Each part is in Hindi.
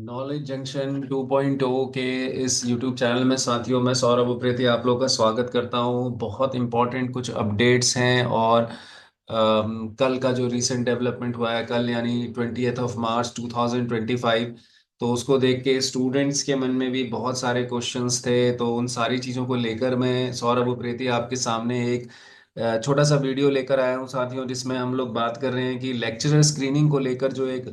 नॉलेज जंक्शन 2.0 के इस YouTube चैनल में साथियों मैं सौरभ उप्रेती आप लोग का स्वागत करता हूँ। बहुत इंपॉर्टेंट कुछ अपडेट्स हैं और कल का जो रीसेंट डेवलपमेंट हुआ है कल यानी 20th of March 2025। तो उसको देख के स्टूडेंट्स के मन में भी बहुत सारे क्वेश्चंस थे। तो उन सारी चीज़ों को लेकर मैं सौरभ उप्रेती आपके सामने एक छोटा सा वीडियो लेकर आया हूँ साथियों, जिसमें हम लोग बात कर रहे हैं कि लेक्चरर स्क्रीनिंग को लेकर जो एक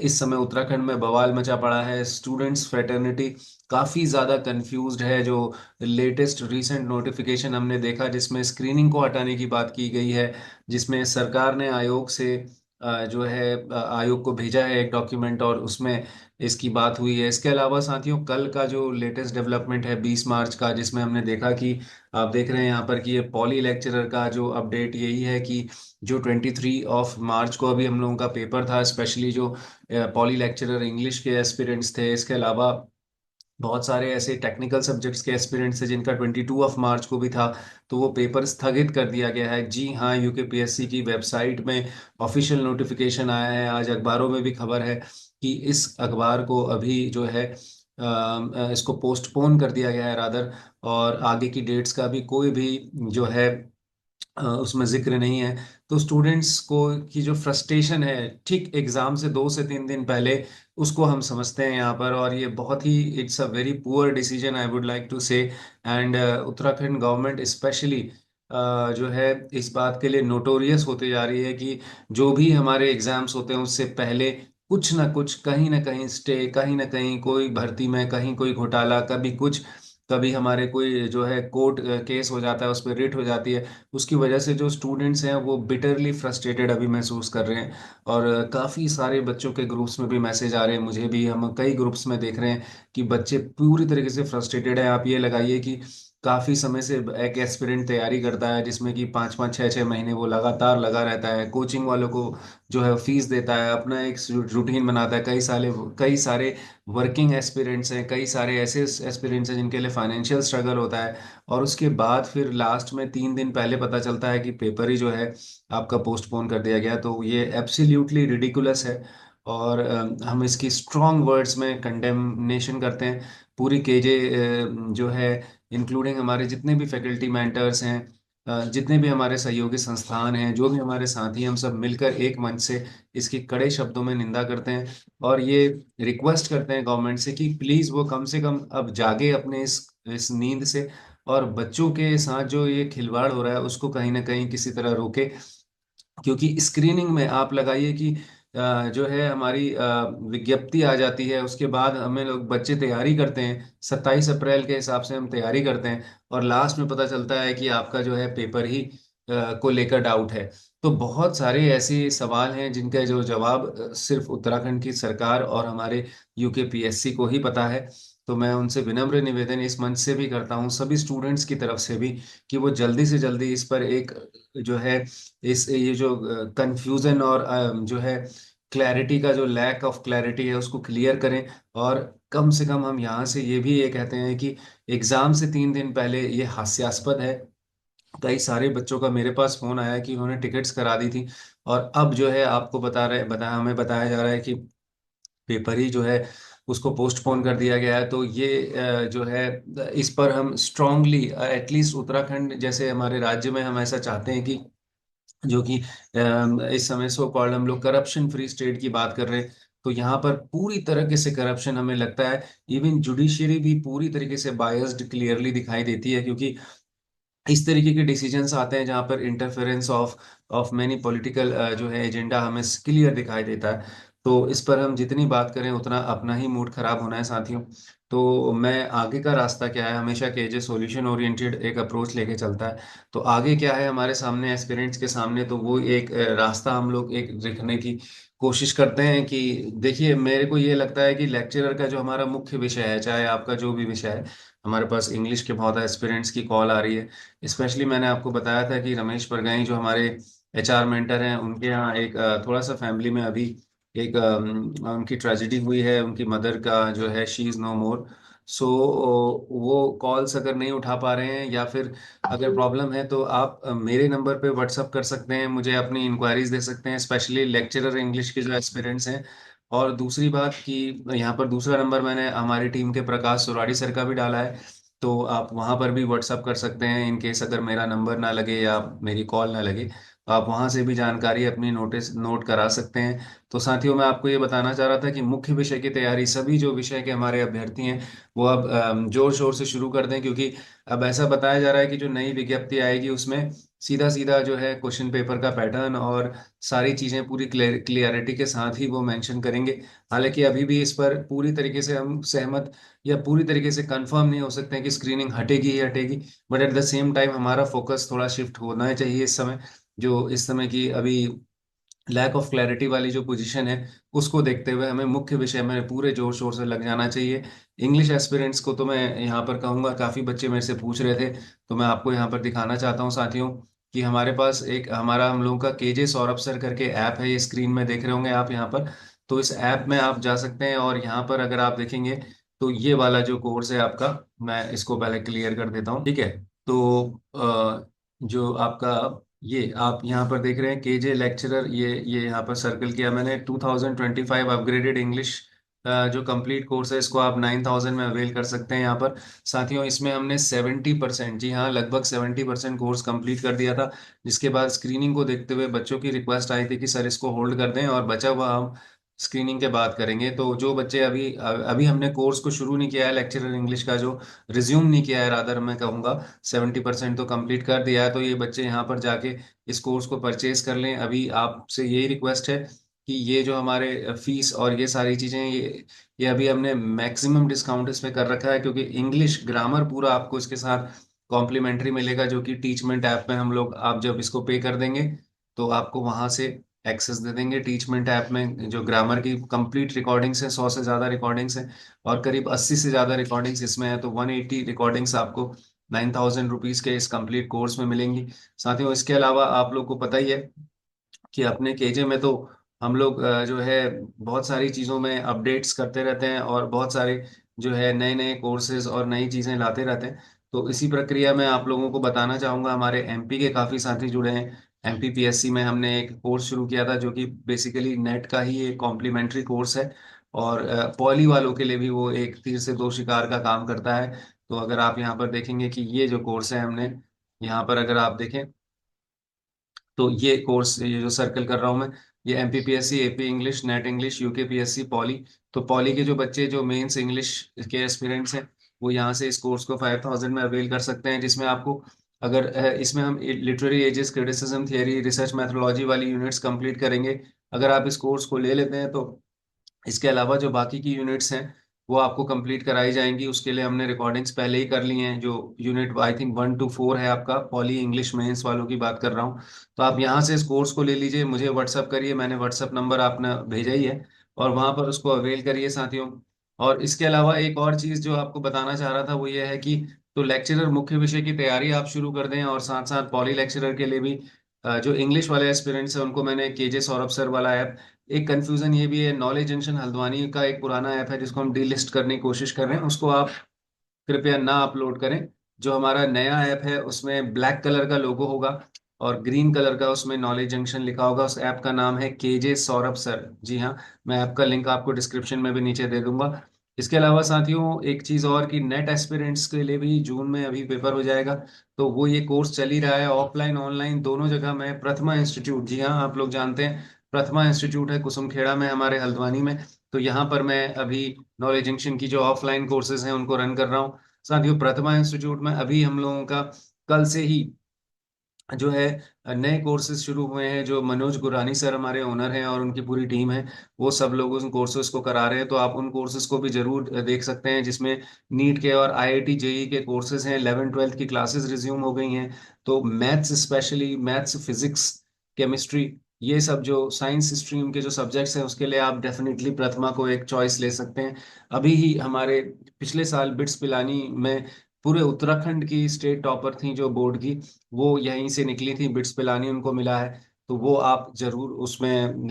इस समय उत्तराखंड में बवाल मचा पड़ा है। स्टूडेंट्स फ्रेटर्निटी काफ़ी ज़्यादा कंफ्यूज्ड है। जो लेटेस्ट रीसेंट नोटिफिकेशन हमने देखा जिसमें स्क्रीनिंग को हटाने की बात की गई है, जिसमें सरकार ने आयोग से जो है आयोग को भेजा है एक डॉक्यूमेंट और उसमें इसकी बात हुई है। इसके अलावा साथियों कल का जो लेटेस्ट डेवलपमेंट है 20 मार्च का, जिसमें हमने देखा कि आप देख रहे हैं यहाँ पर कि ये पॉली लेक्चरर का जो अपडेट यही है कि जो 23 मार्च को अभी हम लोगों का पेपर था, स्पेशली जो पॉली लेक्चरर इंग्लिश के एस्पिरेंट्स थे। इसके अलावा बहुत सारे ऐसे टेक्निकल सब्जेक्ट्स के एस्पिरेंट्स थे जिनका 22 मार्च को भी था। तो वो पेपर स्थगित कर दिया गया है। जी हाँ, यूकेपीएससी की वेबसाइट में ऑफिशियल नोटिफिकेशन आया है। आज अखबारों में भी खबर है कि इस अखबार को अभी जो है इसको पोस्टपोन कर दिया गया है रादर। और आगे की डेट्स का भी कोई भी जो है उसमें जिक्र नहीं है। तो स्टूडेंट्स को की जो फ्रस्ट्रेशन है ठीक एग्जाम से 2 से 3 दिन पहले, उसको हम समझते हैं यहाँ पर। और ये बहुत ही it's a very poor decision I would like to say. And Uttarakhand government specially जो है इस बात के लिए नोटोरियस होती जा रही है कि जो भी हमारे एग्जाम्स होते हैं उससे पहले कुछ ना कुछ कहीं ना कहीं स्टे, कहीं ना कहीं कोई भर्ती में कहीं कोई घोटाला, कभी कुछ, कभी हमारे कोई जो है कोर्ट केस हो जाता है, उस पर रिट हो जाती है। उसकी वजह से जो स्टूडेंट्स हैं वो बिटरली फ्रस्ट्रेटेड अभी महसूस कर रहे हैं। और काफ़ी सारे बच्चों के ग्रुप्स में भी मैसेज आ रहे हैं, मुझे भी, हम कई ग्रुप्स में देख रहे हैं कि बच्चे पूरी तरीके से फ्रस्ट्रेटेड है। आप ये लगाइए कि काफ़ी समय से एक एस्पिरेंट तैयारी करता है जिसमें कि 5 5 6 6 महीने वो लगातार लगा रहता है, कोचिंग वालों को जो है फीस देता है, अपना एक रूटीन बनाता है। कई सारे वर्किंग एस्पिरेंट्स हैं, कई सारे ऐसे एस्पिरेंट्स हैं जिनके लिए फाइनेंशियल स्ट्रगल होता है। और उसके बाद फिर लास्ट में 3 दिन पहले पता चलता है कि पेपर ही जो है आपका पोस्टपोन कर दिया गया। तो ये एब्सोल्युटली रिडिकुलस है। और हम इसकी स्ट्रॉन्ग वर्ड्स में कंडेमनेशन करते हैं। पूरी केजे जो है, इंक्लूडिंग हमारे जितने भी फैकल्टी मेंटर्स हैं, जितने भी हमारे सहयोगी संस्थान हैं, जो भी हमारे साथी, हम सब मिलकर एक मंच से इसकी कड़े शब्दों में निंदा करते हैं। और ये रिक्वेस्ट करते हैं गवर्नमेंट से कि प्लीज वो कम से कम अब जागे अपने इस नींद से, और बच्चों के साथ जो ये खिलवाड़ हो रहा है उसको कहीं ना कहीं किसी तरह रोके। क्योंकि स्क्रीनिंग में आप लगाइए कि जो है हमारी विज्ञप्ति आ जाती है, उसके बाद हमें लोग बच्चे तैयारी करते हैं, 27 अप्रैल के हिसाब से हम तैयारी करते हैं, और लास्ट में पता चलता है कि आपका जो है पेपर ही को लेकर डाउट है। तो बहुत सारे ऐसे सवाल हैं जिनका जो जवाब सिर्फ उत्तराखंड की सरकार और हमारे यूकेपीएससी को ही पता है। तो मैं उनसे विनम्र निवेदन इस मंच से भी करता हूँ, सभी स्टूडेंट्स की तरफ से भी, कि वो जल्दी से जल्दी इस पर एक जो है इस ये जो कंफ्यूजन और जो है क्लैरिटी का जो लैक ऑफ क्लैरिटी है उसको क्लियर करें। और कम से कम हम यहाँ से ये कहते हैं कि एग्जाम से 3 दिन पहले ये हास्यास्पद है। कई सारे बच्चों का मेरे पास फोन आया कि उन्होंने टिकट्स करा दी थी, और अब जो है आपको हमें बताया जा रहा है कि पेपर ही जो है उसको पोस्टपोन कर दिया गया है। तो ये जो है इस पर हम स्ट्रांगली, एटलीस्ट उत्तराखंड जैसे हमारे राज्य में, हम ऐसा चाहते हैं कि जो कि इस समय सो कॉल्ड हम लोग करप्शन फ्री स्टेट की बात कर रहे हैं। तो यहाँ पर पूरी तरीके से करप्शन हमें लगता है, इवन जुडिशरी भी पूरी तरीके से बायस्ड क्लियरली दिखाई देती है। क्योंकि इस तरीके के डिसीजंस आते हैं जहाँ पर interference of of many political जो है एजेंडा हमें क्लियर दिखाई देता है। तो इस पर हम जितनी बात करें उतना अपना ही मूड खराब होना है साथियों। तो मैं आगे का रास्ता क्या है, हमेशा केजे सॉल्यूशन ओरिएंटेड एक अप्रोच लेके चलता है। तो आगे क्या है हमारे सामने, एस्पिरेंट्स के सामने, तो वो एक रास्ता हम लोग एक लिखने की कोशिश करते हैं। कि देखिए, मेरे को ये लगता है कि लेक्चरर का जो हमारा मुख्य विषय है, चाहे आपका जो भी विषय है, हमारे पास इंग्लिश के बहुत एस्पिरेंट्स की कॉल आ रही है। स्पेशली मैंने आपको बताया था कि रमेश परगाई जो हमारे एचआर मेंटर हैं, उनके यहाँ एक थोड़ा सा फैमिली में अभी एक उनकी ट्रेजेडी हुई है। उनकी मदर का जो है शी इज़ नो मोर। सो वो कॉल्स अगर नहीं उठा पा रहे हैं, या फिर अगर प्रॉब्लम है, तो आप मेरे नंबर पे व्हाट्सअप कर सकते हैं, मुझे अपनी इंक्वायरीज दे सकते हैं, स्पेशली लेक्चरर इंग्लिश के जो एस्पिरेंट्स हैं। और दूसरी बात कि यहाँ पर दूसरा नंबर मैंने हमारी टीम के प्रकाश सुराड़ी सर का भी डाला है। तो आप वहाँ पर भी व्हाट्सअप कर सकते हैं, इन केस अगर मेरा नंबर ना लगे या मेरी कॉल ना लगे, तो आप वहाँ से भी जानकारी अपनी नोटिस नोट करा सकते हैं। तो साथियों, मैं आपको ये बताना चाह रहा था कि मुख्य विषय की तैयारी सभी जो विषय के हमारे अभ्यर्थी हैं वो अब जोर शोर से शुरू कर दें, क्योंकि अब ऐसा बताया जा रहा है कि जो नई विज्ञप्ति आएगी उसमें सीधा सीधा जो है क्वेश्चन पेपर का पैटर्न और सारी चीज़ें पूरी क्लियरिटी के साथ ही वो मेंशन करेंगे। हालांकि अभी भी इस पर पूरी तरीके से हम सहमत या पूरी तरीके से कंफर्म नहीं हो सकते हैं कि स्क्रीनिंग हटेगी ही हटेगी, but at the same time हमारा फोकस थोड़ा शिफ्ट होना चाहिए इस समय। जो इस समय की अभी लैक ऑफ क्लैरिटी वाली जो पोजीशन है, उसको देखते हुए हमें मुख्य विषय में पूरे जोर शोर से लग जाना चाहिए। इंग्लिश एस्पिरेंट्स को तो मैं यहाँ पर कहूँगा, काफ़ी बच्चे मेरे से पूछ रहे थे, तो मैं आपको यहाँ पर दिखाना चाहता हूँ साथियों कि हमारे पास एक हमारा हम लोगों का केजे सौरभ सर करके ऐप है, ये स्क्रीन में देख रहे होंगे आप यहाँ पर। तो इस ऐप में आप जा सकते हैं और यहाँ पर अगर आप देखेंगे तो ये वाला जो कोर्स है आपका, मैं इसको पहले क्लियर कर देता हूँ, ठीक है। तो जो आपका ये आप यहाँ पर देख रहे हैं केजे लेक्चरर, ये यहाँ पर सर्कल किया मैंने, 2025 अपग्रेडेड इंग्लिश जो कंप्लीट कोर्स है, इसको आप 9000 में अवेल कर सकते हैं यहाँ पर। साथियों, इसमें हमने 70%, जी हाँ, लगभग 70% कोर्स कंप्लीट कर दिया था, जिसके बाद स्क्रीनिंग को देखते हुए बच्चों की रिक्वेस्ट आई थी कि सर इसको होल्ड कर दें और बचा हुआ हम स्क्रीनिंग के बाद करेंगे। तो जो बच्चे अभी अभी हमने कोर्स को शुरू नहीं किया है, लेक्चरर इंग्लिश का जो रिज्यूम नहीं किया है, रादर मैं कहूँगा 70% तो कंप्लीट कर दिया है, तो ये बच्चे यहाँ पर जाके इस कोर्स को परचेज कर लें। अभी आपसे यही रिक्वेस्ट है कि ये जो हमारे फीस और ये सारी चीज़ें, ये अभी हमने मैक्सिमम डिस्काउंट इसमें कर रखा है, क्योंकि इंग्लिश ग्रामर पूरा आपको इसके साथ कॉम्प्लीमेंट्री मिलेगा, जो कि टीचमेंट ऐप में हम लोग, आप जब इसको पे कर देंगे तो आपको वहाँ से एक्सेस दे देंगे। टीचमेंट ऐप में जो ग्रामर की कंप्लीट रिकॉर्डिंग्स हैं, 100 से ज़्यादा रिकॉर्डिंग्स हैं और करीब 80 से ज़्यादा रिकॉर्डिंग्स इसमें है, तो 180 रिकॉर्डिंग्स आपको 9000 रुपीज़ के इस कंप्लीट कोर्स में मिलेंगी। साथियों, इसके अलावा आप लोग को पता ही है कि अपने केजे में तो हम लोग जो है बहुत सारी चीज़ों में अपडेट्स करते रहते हैं और बहुत सारे जो है नए नए कोर्सेज और नई चीज़ें लाते रहते हैं। तो इसी प्रक्रिया में आप लोगों को बताना चाहूँगा, हमारे एमपी के काफ़ी साथी जुड़े हैं। एमपीपीएससी में हमने एक कोर्स शुरू किया था जो कि बेसिकली नेट का ही एक कॉम्प्लीमेंट्री कोर्स है, और पॉली वालों के लिए भी वो एक तीर से दो शिकार का काम करता है। तो अगर आप यहाँ पर देखेंगे कि ये जो कोर्स है हमने यहाँ पर अगर आप देखें, तो ये कोर्स, ये जो सर्कल कर रहा हूँ मैं, ये MPPSC, AP English, net English, UKPSC, poly. तो पॉली के जो बच्चे जो मेंस इंग्लिश के एस्पिरेंट्स हैं, वो यहाँ से इस कोर्स को 5000 में अवेल कर सकते हैं, जिसमें आपको अगर इसमें हम literary ages, criticism theory, research methodology वाली यूनिट्स कंप्लीट करेंगे, अगर आप इस कोर्स को ले लेते हैं, तो इसके अलावा जो बाकी की यूनिट्स हैं वो आपको कंप्लीट कराई जाएंगी। उसके लिए हमने रिकॉर्डिंग्स पहले ही कर ली हैं। जो यूनिट आई थिंक 1 to 4 है आपका, पॉली इंग्लिश मेंस वालों की बात कर रहा हूँ। तो आप यहाँ से इस कोर्स को ले लीजिए, मुझे व्हाट्सअप करिए, मैंने व्हाट्सअप नंबर आपने भेजा ही है, और वहाँ पर उसको अवेल करिए साथियों। और इसके अलावा एक और चीज़ जो आपको बताना चाह रहा था वो ये है कि तो लेक्चरर मुख्य विषय की तैयारी आप शुरू कर दें, और साथ साथ पॉली लेक्चरर के लिए भी जो इंग्लिश वाले एस्पिरेंट्स हैं उनको मैंने केजे सौरभ सर वाला ऐप, एक कंफ्यूजन ये भी है, नॉलेज जंक्शन हल्द्वानी का एक पुराना ऐप है जिसको हम डीलिस्ट करने की कोशिश कर रहे हैं, उसको आप कृपया ना अपलोड करें। जो हमारा नया ऐप है उसमें ब्लैक कलर का लोगो होगा और ग्रीन कलर का उसमें नॉलेज जंक्शन लिखा होगा। उस ऐप का नाम है केजे सौरभ सर, जी हाँ। मैं ऐप का लिंक आपको डिस्क्रिप्शन में भी नीचे दे दूंगा। इसके अलावा साथियों एक चीज़ और कि नेट एस्पिरेंट्स के लिए भी जून में अभी पेपर हो जाएगा, तो वो ये कोर्स चल ही रहा है ऑफलाइन ऑनलाइन दोनों जगह। मैं प्रथमा इंस्टीट्यूट, जी हाँ, आप लोग जानते हैं प्रथमा इंस्टीट्यूट है कुसुमखेड़ा में हमारे हल्द्वानी में, तो यहाँ पर मैं अभी नॉलेज जंक्शन की जो ऑफलाइन कोर्सेज हैं उनको रन कर रहा हूँ। साथियों, प्रथमा इंस्टीट्यूट में अभी हम लोगों का कल से ही जो है नए कोर्सेज शुरू हुए हैं। जो मनोज गुरानी सर हमारे ओनर हैं और उनकी पूरी टीम है, वो सब लोग उन कोर्सेज को करा रहे हैं, तो आप उन कोर्सेज को भी जरूर देख सकते हैं, जिसमें नीट के और आईआईटी जेई के कोर्सेज हैं। 11th 12th की क्लासेस रिज्यूम हो गई हैं, तो maths, specially maths, physics, chemistry, ये सब जो साइंस स्ट्रीम के जो सब्जेक्ट्स हैं उसके लिए आप डेफिनेटली प्रथमा को एक चॉइस ले सकते हैं। अभी ही हमारे पिछले साल बिट्स पिलानी में पूरे उत्तराखंड की स्टेट टॉपर थी जो बोर्ड की, वो यहीं से निकली थी, बिट्स पिलानी उनको मिला है। तो वो आप जरूर उसमें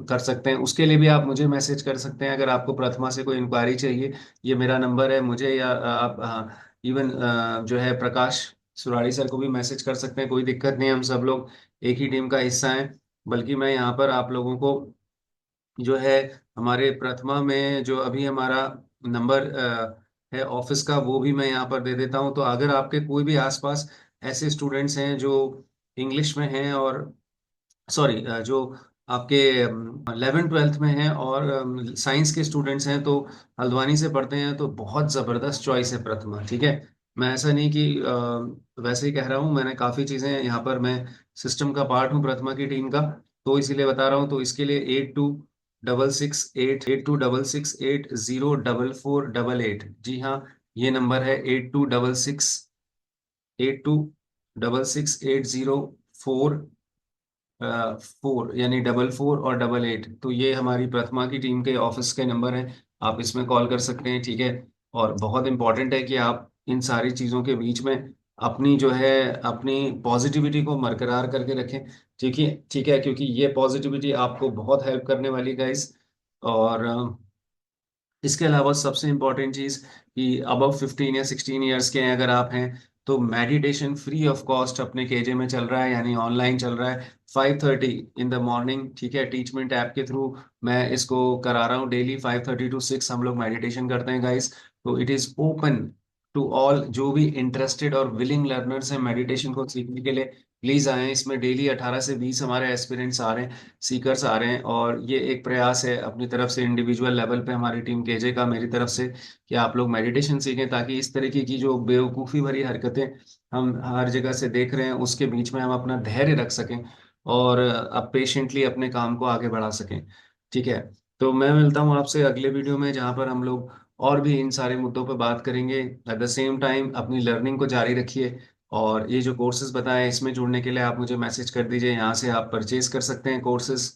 कर सकते हैं। उसके लिए भी आप मुझे मैसेज कर सकते हैं अगर आपको प्रथमा से कोई इंक्वायरी चाहिए। ये मेरा नंबर है, मुझे या आप इवन जो है प्रकाश सुराड़ी सर को भी मैसेज कर सकते हैं, कोई दिक्कत नहीं है। हम सब लोग एक ही टीम का हिस्सा हैं। बल्कि मैं यहाँ पर आप लोगों को जो है हमारे प्रथमा में जो अभी हमारा नंबर है ऑफिस का, वो भी मैं यहाँ पर दे देता हूँ। तो अगर आपके कोई भी आसपास ऐसे स्टूडेंट्स हैं जो इंग्लिश में हैं और सॉरी जो आपके 11th 12th में हैं और साइंस के स्टूडेंट्स हैं, तो हल्द्वानी से पढ़ते हैं, तो बहुत ज़बरदस्त चॉइस है प्रथमा। ठीक है, मैं ऐसा नहीं कि वैसे ही कह रहा हूँ, मैंने काफ़ी चीज़ें यहाँ पर, मैं सिस्टम का पार्ट हूँ प्रथमा की टीम का, तो इसीलिए बता रहा हूँ। तो इसके लिए 8266804488। जी हाँ, ये नंबर है 82668044, यानी 44 और 88। तो ये हमारी प्रथमा की टीम के ऑफिस के नंबर हैं, आप इसमें कॉल कर सकते हैं। ठीक है, और बहुत इंपॉर्टेंट है कि आप इन सारी चीज़ों के बीच में अपनी जो है अपनी पॉजिटिविटी को बरकरार करके रखें। ठीक है, ठीक है, क्योंकि ये पॉजिटिविटी आपको बहुत हेल्प करने वाली गाइस। और इसके अलावा सबसे इम्पोर्टेंट चीज़ कि अबव 15 या 16 ईयर्स के हैं अगर आप हैं, तो मेडिटेशन फ्री ऑफ कॉस्ट अपने केजे में चल रहा है, यानी ऑनलाइन चल रहा है, 5:30 इन द मॉर्निंग। ठीक है, टीचमेंट ऐप के थ्रू मैं इसको करा रहा हूँ डेली, 5:30 to 6 हम लोग मेडिटेशन करते हैं गाइस। तो it is open to all, जो भी इंटरेस्टेड और विलिंग लर्नर्स हैं मेडिटेशन को सीखने के लिए, प्लीज आए। इसमें डेली 18 से 20 हमारे एस्पिरेंट्स आ रहे हैं, सीकर्स आ रहे हैं, और ये एक प्रयास है अपनी तरफ से, इंडिविजुअल लेवल पे हमारी टीम केजे का, मेरी तरफ से, कि आप लोग मेडिटेशन सीखें, ताकि इस तरीके की जो बेवकूफ़ी भरी हरकतें हम हर जगह से देख रहे हैं, उसके बीच में हम अपना धैर्य रख सकें और अब पेशेंटली अपने काम को आगे बढ़ा सकें। ठीक है, तो मैं मिलता हूँ आपसे अगले वीडियो में, जहाँ पर हम लोग और भी इन सारे मुद्दों पर बात करेंगे। एट द सेम टाइम अपनी लर्निंग को जारी रखिए, और ये जो कोर्सेज बताए इसमें जुड़ने के लिए आप मुझे मैसेज कर दीजिए, यहाँ से आप परचेज कर सकते हैं कोर्सेज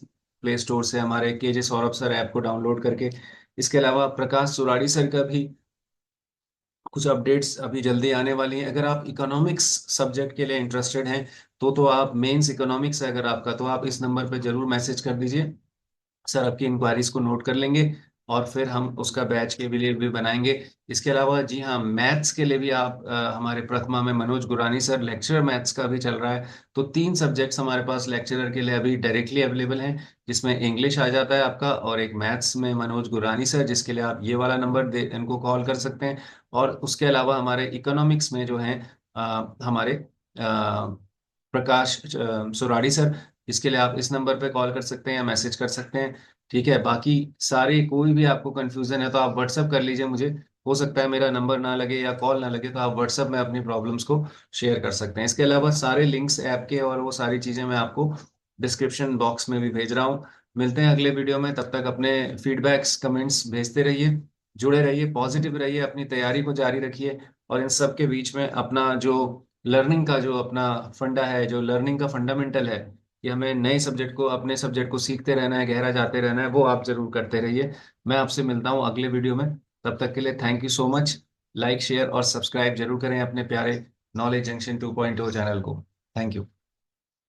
प्ले स्टोर से, हमारे केजे सौरभ सर ऐप को डाउनलोड करके। इसके अलावा प्रकाश सुराड़ी सर का भी कुछ अपडेट्स अभी जल्दी आने वाली हैं। अगर आप इकोनॉमिक्स सब्जेक्ट के लिए इंटरेस्टेड हैं, तो आप मेंस इकोनॉमिक्स है अगर आपका, तो आप इस नंबर पर जरूर मैसेज कर दीजिए, सर आपकी इंक्वायरीज को नोट कर लेंगे, और फिर हम उसका बैच के लिए भी बनाएंगे। इसके अलावा जी हाँ, मैथ्स के लिए भी आप हमारे प्रथमा में Manoj Gurani sir, lecturer maths का भी चल रहा है। तो 3 सब्जेक्ट्स हमारे पास लेक्चरर के लिए अभी डायरेक्टली अवेलेबल हैं, जिसमें इंग्लिश आ जाता है आपका, और एक मैथ्स में मनोज गुरानी सर, जिसके लिए आप ये वाला नंबर दे इनको कॉल कर सकते हैं। और उसके अलावा हमारे इकोनॉमिक्स में जो हैं हमारे प्रकाश सुराड़ी सर, इसके लिए आप इस नंबर पे कॉल कर सकते हैं या मैसेज कर सकते हैं। ठीक है, बाकी सारे कोई भी आपको कंफ्यूजन है तो आप व्हाट्सअप कर लीजिए मुझे, हो सकता है मेरा नंबर ना लगे या कॉल ना लगे, तो आप व्हाट्सअप में अपनी प्रॉब्लम्स को शेयर कर सकते हैं। इसके अलावा सारे लिंक्स ऐप के और वो सारी चीज़ें मैं आपको डिस्क्रिप्शन बॉक्स में भी भेज रहा हूँ। मिलते हैं अगले वीडियो में, तब तक अपने फीडबैक्स कमेंट्स भेजते रहिए, जुड़े रहिए, पॉजिटिव रहिए, अपनी तैयारी को जारी रखिए, और इन सब के बीच में अपना जो लर्निंग का जो अपना फंडा है, जो लर्निंग का फंडामेंटल है, कि हमें नए सब्जेक्ट को, अपने सब्जेक्ट को सीखते रहना है, गहरा जाते रहना है, वो आप जरूर करते रहिए। मैं आपसे मिलता हूँ अगले वीडियो में, तब तक के लिए thank you so much. Like share और सब्सक्राइब जरूर करें अपने प्यारे नॉलेज जंक्शन 2.0 चैनल को। Thank you.